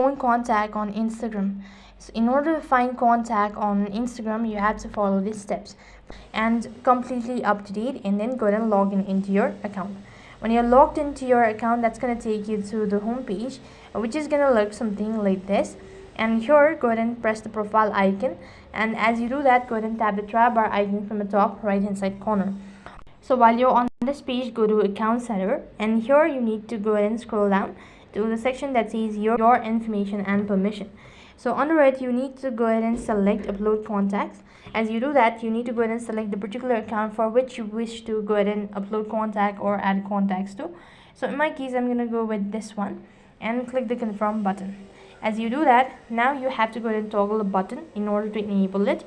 phone contact on Instagram. So in order to find contact on Instagram, you have to follow these steps and completely up to date, and then go ahead and log in into your account. When you're logged into your account, that's going to take you to the home page, which is going to look something like this. And here, go ahead and press the profile icon, and as you do that, go ahead and tap the tab bar icon from the top right hand side corner. So while you're on this page, go to account setter, and here you need to go ahead and scroll down to the section that says your information and permission. So under it, you need to go ahead and select upload contacts. As you do that, you need to go ahead and select the particular account for which you wish to go ahead and upload contact or add contacts to. So in my case, I'm going to go with this one and click the confirm button. As you do that, now you have to go ahead and toggle the button in order to enable it.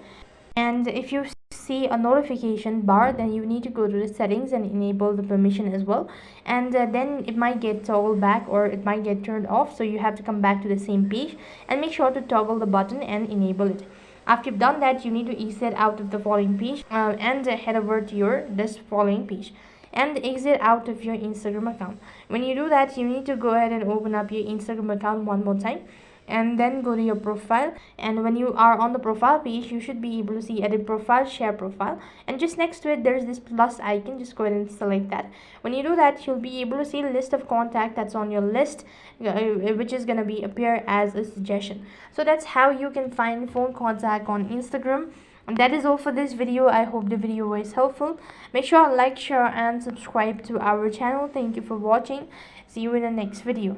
And if you see a notification bar, then you need to go to the settings and enable the permission as well, and then it might get toggled back or it might get turned off, so you have to come back to the same page and make sure to toggle the button and enable it. After you've done that, you need to exit out of the following page and head over to this following page and exit out of your Instagram account. When you do that, you need to go ahead and open up your Instagram account one more time and then go to your profile. And when you are on the profile page, you should be able to see edit profile, share profile, and just next to it there's this plus icon. Just go ahead and select that. When you do that, you'll be able to see a list of contact that's on your list, which is going to be appear as a suggestion. So that's how you can find phone contact on Instagram. And that is all for this video. I hope the video was helpful. Make sure to like, share and subscribe to our channel. Thank you for watching. See you in the next video.